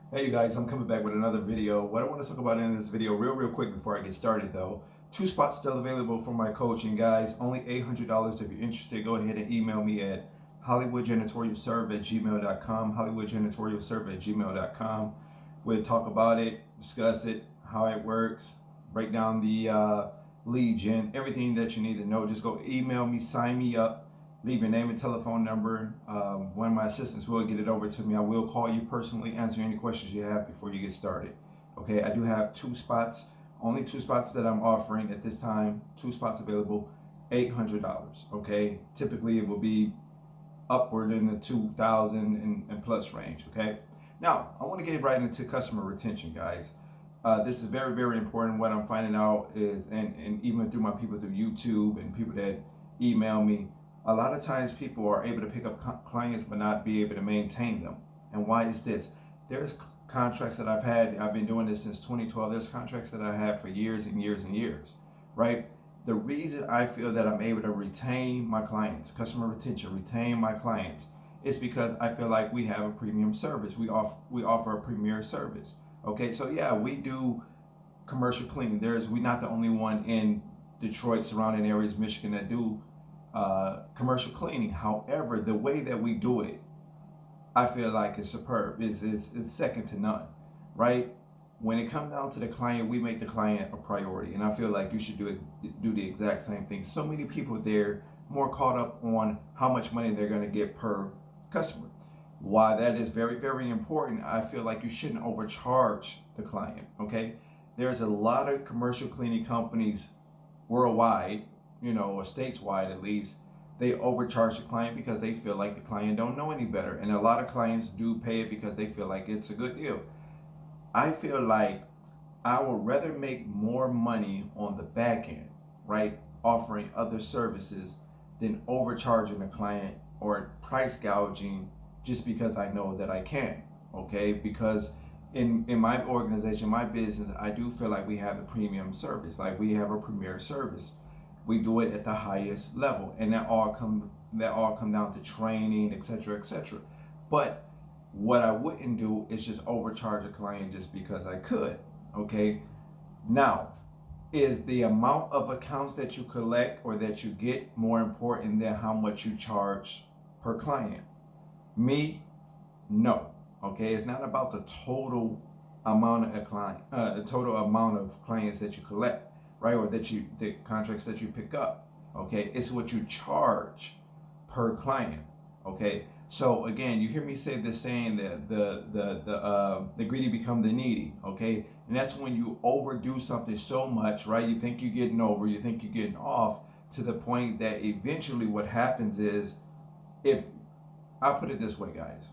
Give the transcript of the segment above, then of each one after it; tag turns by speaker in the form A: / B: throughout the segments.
A: Hey you guys, I'm coming back with another video. What I want to talk about in this video real quick before I get started though. Two spots still available for my coaching, guys. Only $800. If you're interested, go ahead and email me at hollywoodjanitorialserve@gmail.com, hollywoodjanitorialserve@gmail.com. We'll talk about it, discuss it, how it works, break down the lead gen, everything that you need to know. Just go email me, sign me up. Leave your name and telephone number. One of my assistants will get it over to me. I will call you personally, answer any questions you have before you get started. Okay, I do have two spots, only two spots that I'm offering at this time. Two spots available, $800. Okay, typically it will be upward in the 2,000 and plus range. Okay, now I want to get right into customer retention, guys. This is very important. What I'm finding out is, and even through my people through YouTube and people that email me, a lot of times people are able to pick up clients but not be able to maintain them. And why is this? There's contracts that I've been doing this since 2012. There's contracts that I have for years and years and years, right? The reason I feel that I'm able to retain my clients, customer retention, retain my clients, is because I feel like we have a premium service. We offer a premier service. Okay, so yeah, we do commercial cleaning. We're not the only one in Detroit, surrounding areas, Michigan, that do commercial cleaning. However, the way that we do it, I feel like it's superb. It's second to none, right? When it comes down to the client, we make the client a priority, and I feel like you should do the exact same thing. So many people there more caught up on how much money they're going to get per customer. Why that is very important, I feel like you shouldn't overcharge the client. Okay, there's a lot of commercial cleaning companies worldwide, or stateswide at least. They overcharge the client because they feel like the client don't know any better, and a lot of clients do pay it because they feel like it's a good deal. I feel like I would rather make more money on the back end, right, offering other services, than overcharging the client or price gouging just because I know that I can. Okay, because in my organization, my business, I do feel like we have a premium service, like we have a premier service. We do it at the highest level, and that all come down to training, etc. But what I wouldn't do is just overcharge a client just because I could. Okay, now, is the amount of accounts that you collect or that you get more important than how much you charge per client? Me, no. Okay, it's not about the total amount of the total amount of clients that you collect, right, or the contracts that you pick up. Okay, it's what you charge per client. Okay, so again, you hear me say this saying that the greedy become the needy. Okay, and that's when you overdo something so much, right? You think you're getting over, you think you're getting off, to the point that eventually what happens is, if I'll put it this way, guys,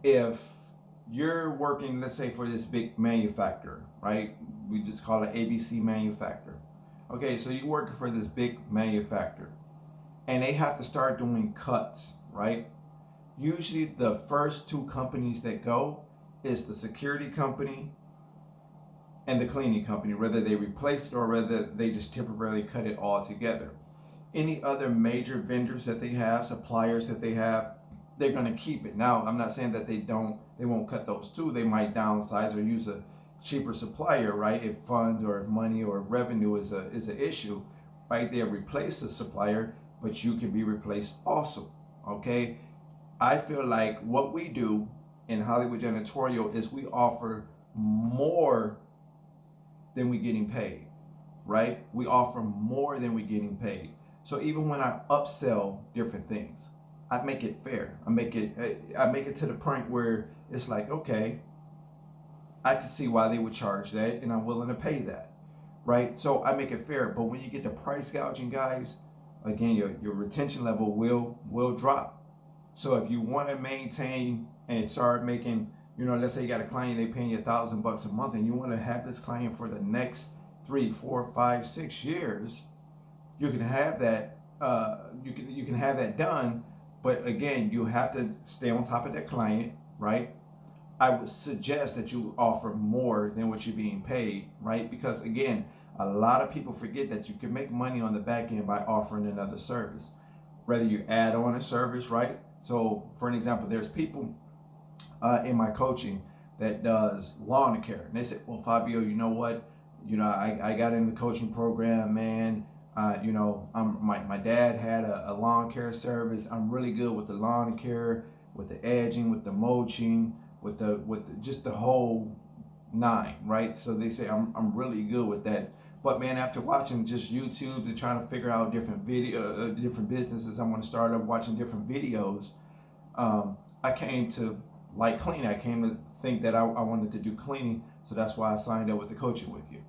A: if you're working, let's say, for this big manufacturer, right? We just call it ABC manufacturer. Okay, so you're working for this big manufacturer, and they have to start doing cuts, right? Usually the first two companies that go is the security company and the cleaning company, whether they replace it or whether they just temporarily cut it all together. Any other major vendors that they have, suppliers that they have, they're going to keep it. Now, I'm not saying that they won't cut those too. They might downsize or use a cheaper supplier, right? If funds or if money or if revenue is an issue, right? They'll replace the supplier, but you can be replaced also. Okay, I feel like what we do in Hollywood Janitorial is we offer more than we getting paid, right? We offer more than we getting paid. So even when I upsell different things, I make it fair. I make it to the point where it's like, okay, I can see why they would charge that, and I'm willing to pay that, right? So I make it fair. But when you get the price gouging, guys, again, your retention level will drop. So if you want to maintain and start making, let's say you got a client, they paying you $1,000 a month, and you want to have this client for the next 3, 4, 5, 6 years, you can have that. You can have that done. But again, you have to stay on top of that client, right? I would suggest that you offer more than what you're being paid, right? Because again, a lot of people forget that you can make money on the back end by offering another service. Whether you add on a service, right? So for an example, there's people, in my coaching that does lawn care. And they said, well, Fabio, you know what? I got in the coaching program, man. My dad had a lawn care service. I'm really good with the lawn care, with the edging, with the mulching, with just the whole nine, right? So they say I'm really good with that. But man, after watching just YouTube and trying to figure out different different businesses I want to start up, watching different videos, I came to like cleaning. I came to think that I wanted to do cleaning, so that's why I signed up with the coaching with you.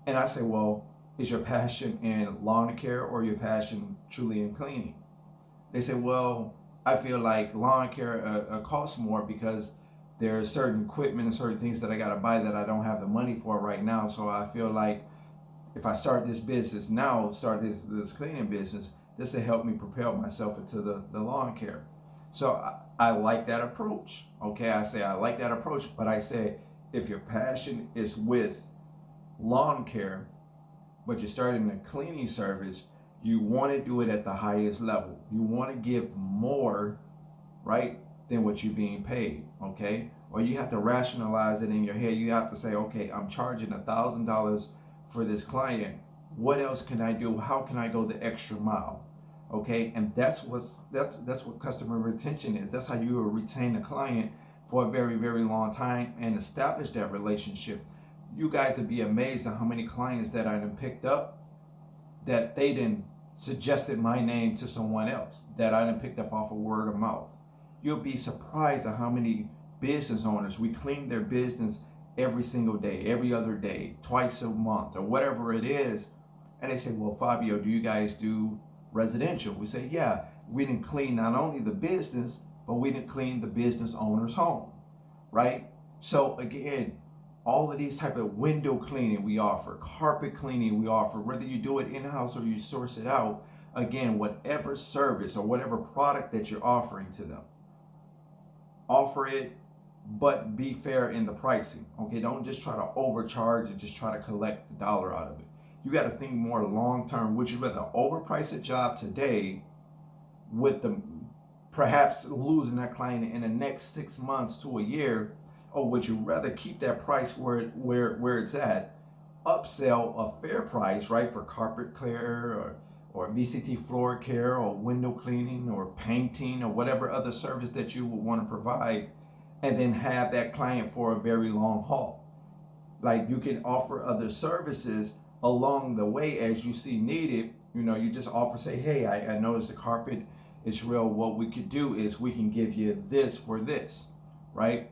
A: And I say, well, is your passion in lawn care or your passion truly in cleaning? They say, well, I feel like lawn care costs more because there's certain equipment and certain things that I got to buy that I don't have the money for right now. So I feel like if I start this business now, start this cleaning business, this will help me propel myself into the lawn care. So I like that approach. Okay, I say I like that approach, but I say if your passion is with lawn care, but you're starting a cleaning service, you want to do it at the highest level. You want to give more, right, than what you're being paid, okay? Or you have to rationalize it in your head. You have to say, okay, I'm charging $1,000 for this client. What else can I do? How can I go the extra mile? Okay, and that's what customer retention is. That's how you will retain a client for a very, very long time and establish that relationship. You guys would be amazed at how many clients that I done picked up that they done suggested my name to someone else, that I done picked up off of word of mouth. You'll be surprised at how many business owners, we clean their business every single day, every other day, twice a month, or whatever it is. And they say, well, Fabio, do you guys do residential? We say, yeah, we didn't clean not only the business, but we didn't clean the business owner's home, right? So again, all of these type of window cleaning we offer, carpet cleaning we offer, whether you do it in-house or you source it out, again, whatever service or whatever product that you're offering to them, offer it, but be fair in the pricing, okay? Don't just try to overcharge and just try to collect the dollar out of it. You got to think more long-term. Would you rather overprice a job today with the perhaps losing that client in the next 6 months to a year, or would you rather keep that price where it's at, upsell a fair price, right, for carpet care or VCT floor care or window cleaning or painting or whatever other service that you would want to provide, and then have that client for a very long haul? Like, you can offer other services along the way as you see needed. You just offer, say, hey, I noticed the carpet is real. What we could do is we can give you this for this, right?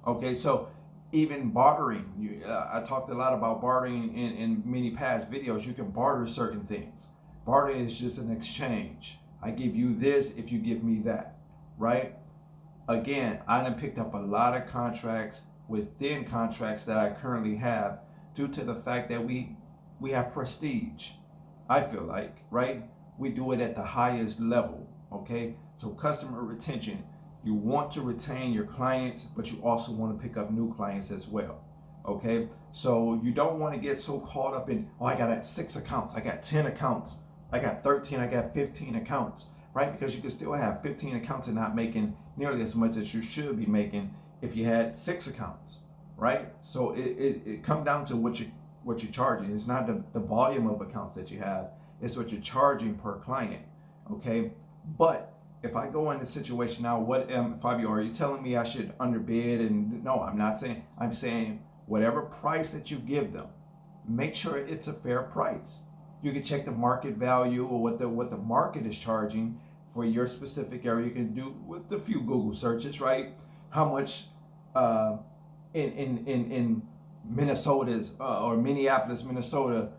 A: Okay, so even bartering, I talked a lot about bartering in many past videos. You can barter certain things. Bartering is just an exchange. I give you this if you give me that, right? Again, I done picked up a lot of contracts within contracts that I currently have due to the fact that we have prestige, I feel like, right? We do it at the highest level, okay? So customer retention, you want to retain your clients, but you also want to pick up new clients as well, okay? So you don't want to get so caught up in, oh, I got 6 accounts, I got 10 accounts, I got 13, I got 15 accounts, right? Because you can still have 15 accounts and not making nearly as much as you should be making if you had 6 accounts, right? So it comes down to what you're charging. It's not the volume of accounts that you have, it's what you're charging per client, okay? But if I go in this situation now, Fabio, are you telling me I should underbid? And no, I'm not saying. I'm saying whatever price that you give them, make sure it's a fair price. You can check the market value or what the market is charging for your specific area. You can do with a few Google searches, right? How much in Minnesota's or Minneapolis, Minnesota,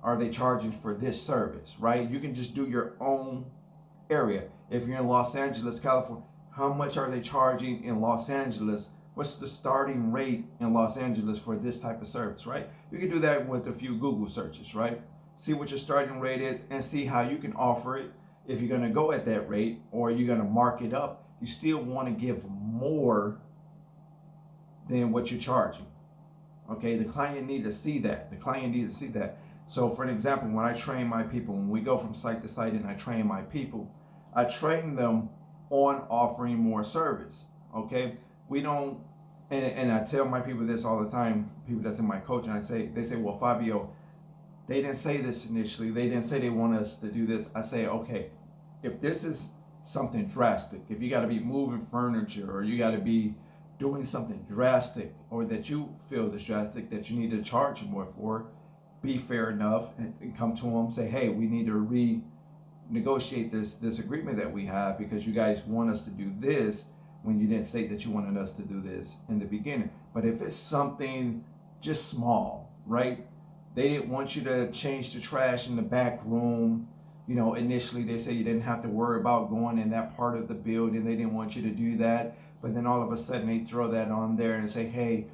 A: are they charging for this service, right? You can just do your own area. If you're in Los Angeles, California, how much are they charging in Los Angeles? What's the starting rate in Los Angeles for this type of service, right? You can do that with a few Google searches, right? See what your starting rate is and see how you can offer it. If you're going to go at that rate or you're going to mark it up, you still want to give more than what you're charging. Okay, the client needs to see that. So for an example, when I train my people, when we go from site to site and I train my people, I train them on offering more service. Okay, we don't, and I tell my people this all the time, people that's in my coaching, they say, well, Fabio, they didn't say this initially. They didn't say they want us to do this. I say, okay, if this is something drastic, if you got to be moving furniture, or you got to be doing something drastic, or that you feel is drastic that you need to charge more for, be fair enough and come to them, say, hey, we need to renegotiate this agreement that we have, because you guys want us to do this when you didn't state that you wanted us to do this in the beginning. But if it's something just small, right? They didn't want you to change the trash in the back room. Initially they say you didn't have to worry about going in that part of the building. They didn't want you to do that. But then all of a sudden they throw that on there and say, hey,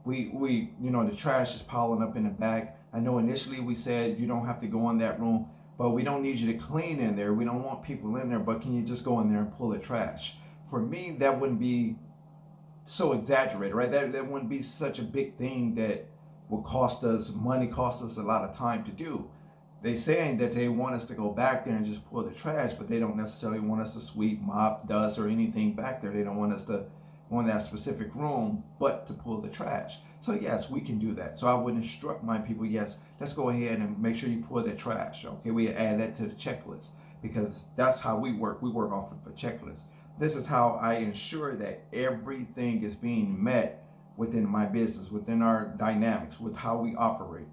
A: we the trash is piling up in the back. I know initially we said you don't have to go in that room, but we don't need you to clean in there. We don't want people in there, but can you just go in there and pull the trash? For me, that wouldn't be so exaggerated, right? That wouldn't be such a big thing that will cost us money, cost us a lot of time to do. They saying that they want us to go back there and just pull the trash, but they don't necessarily want us to sweep, mop, dust, or anything back there. They don't want us to go in that specific room, but to pull the trash. So yes, we can do that. So I would instruct my people, yes, let's go ahead and make sure you pull the trash. Okay, we add that to the checklist, because that's how we work. We work off of a checklist. This is how I ensure that everything is being met within my business, within our dynamics, with how we operate.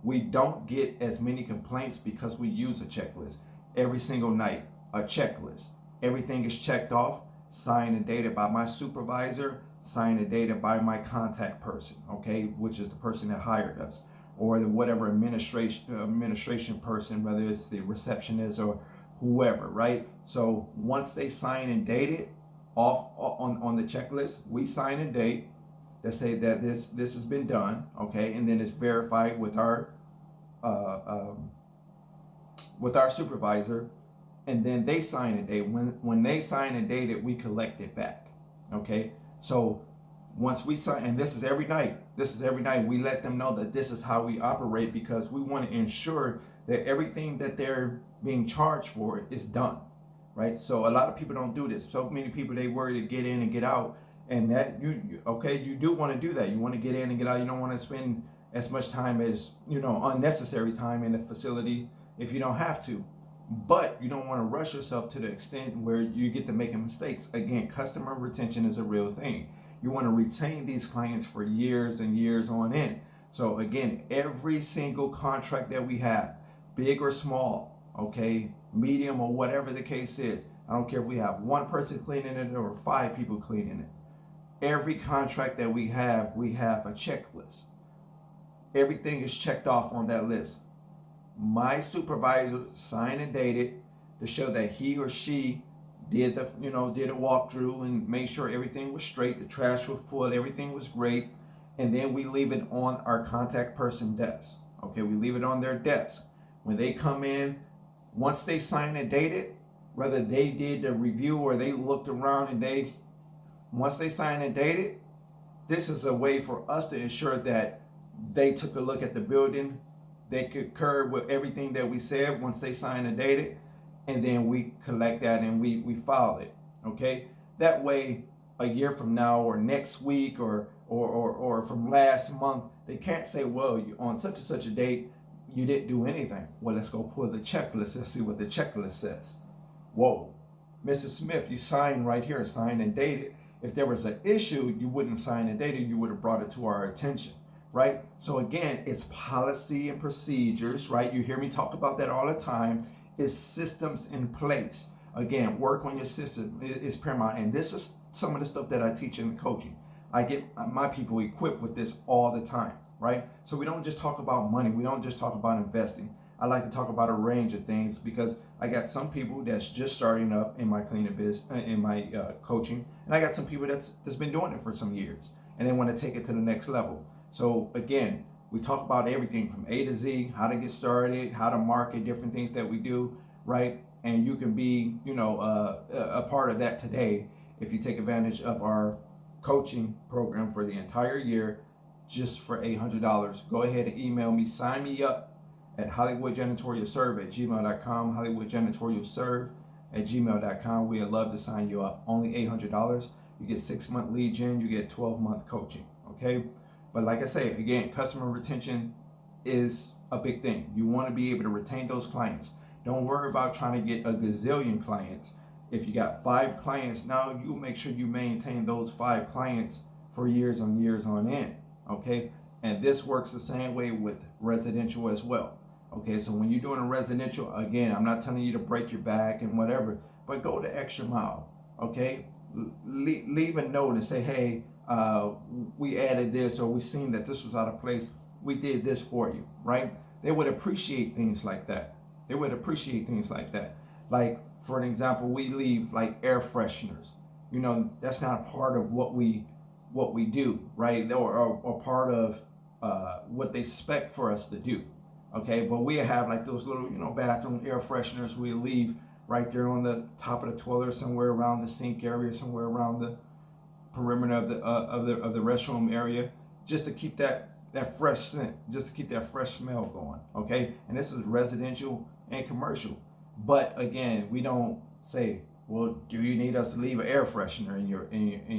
A: We don't get as many complaints because we use a checklist. Every single night, a checklist. Everything is checked off, signed and dated by my supervisor, signed and dated by my contact person, okay, which is the person that hired us, or the whatever administration person, whether it's the receptionist or whoever, right? So once they sign and date it off on the checklist, we sign and date that say that this has been done, okay, and then it's verified with our supervisor, and then they sign and date. When they sign and date it, we collect it back, okay. So once we sign, and this is every night, we let them know that this is how we operate, because we want to ensure that everything that they're being charged for is done, right? So a lot of people don't do this. So many people, they worry to get in and get out, and that you do want to do that. You want to get in and get out. You don't want to spend as much time as unnecessary time in the facility if you don't have to. But you don't want to rush yourself to the extent where you get to making mistakes. Again, customer retention is a real thing. You want to retain these clients for years and years on end. So again, every single contract that we have, big or small, okay, medium or whatever the case is, I don't care if we have one person cleaning it or 5 people cleaning it. Every contract that we have a checklist. Everything is checked off on that list. My supervisor signed and dated to show that he or she did a walkthrough and made sure everything was straight, the trash was pulled, everything was great, and then we leave it on our contact person desk. Okay, we leave it on their desk. When they come in, once they sign and date it, whether they did the review or they looked around and once they sign and date it, this is a way for us to ensure that they took a look at the building, they concurred with everything that we said once they signed and dated, and then we collect that and we file it, okay? That way, a year from now or next week or from last month, they can't say, well, on such and such a date, you didn't do anything. Well, let's go pull the checklist and see what the checklist says. Whoa, Mrs. Smith, you signed right here, signed and dated. If there was an issue, you wouldn't have signed and dated, you would have brought it to our attention, right? So again, it's policy and procedures, right? You hear me talk about that all the time. It's systems in place. Again, work on your system is paramount. And this is some of the stuff that I teach in the coaching. I get my people equipped with this all the time, right? So we don't just talk about money. We don't just talk about investing. I like to talk about a range of things, because I got some people that's just starting up in my cleaning business, in my coaching, and I got some people that's been doing it for some years, and they want to take it to the next level. So again, we talk about everything from A to Z, how to get started, how to market, different things that we do, right? And you can be, a part of that today if you take advantage of our coaching program for the entire year, just for $800. Go ahead and email me, sign me up at hollywoodjanitorialserve@gmail.com, hollywoodjanitorialserve@gmail.com. We'd love to sign you up. Only $800. You get 6-month lead gen, you get 12-month coaching. Okay. But like I say, again, customer retention is a big thing. You want to be able to retain those clients. Don't worry about trying to get a gazillion clients. If you got 5 clients, now you make sure you maintain those 5 clients for years on end. Okay. And this works the same way with residential as well. Okay. So when you're doing a residential, again, I'm not telling you to break your back and whatever, but go the extra mile. Okay. Leave a note and say, hey, we added this, or we seen that this was out of place. We did this for you, right? They would appreciate things like that. They would appreciate things like that. Like, for an example, we leave like air fresheners. You know, that's not part of what we do, right? Or part of what they expect for us to do. Okay, but we have like those little, bathroom air fresheners we leave right there on the top of the toilet, somewhere around the sink area, somewhere around the perimeter of the restroom area, just to keep that fresh scent, just to keep that fresh smell going. Okay, and this is residential and commercial. But again, we don't say, well, do you need us to leave an air freshener in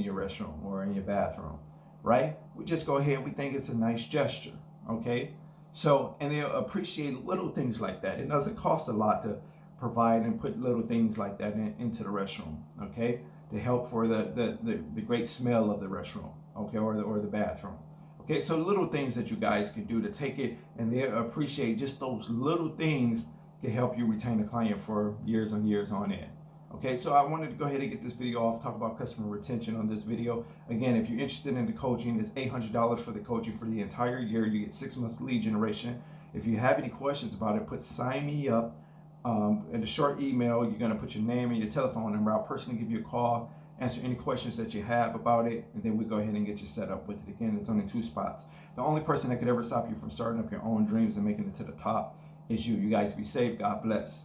A: your restroom or in your bathroom, right? We just go ahead. We think it's a nice gesture. Okay, so, and they'll appreciate little things like that. It doesn't cost a lot to provide and put little things like that into the restroom. Okay, to help for the great smell of the restroom. Okay, or the bathroom. Okay, so little things that you guys can do to take it, and they appreciate just those little things can help you retain a client for years on end. Okay, so I wanted to go ahead and get this video off, talk about customer retention on this video. Again, if you're interested in the coaching, it's $800 for the coaching for the entire year. You get 6 months lead generation. If you have any questions about it, put sign me up in a short email. You're going to put your name and your telephone number. I'll personally give you a call, answer any questions that you have about it, and then we go ahead and get you set up with it. Again, it's only 2 spots. The only person that could ever stop you from starting up your own dreams and making it to the top is you. You guys be safe. God bless.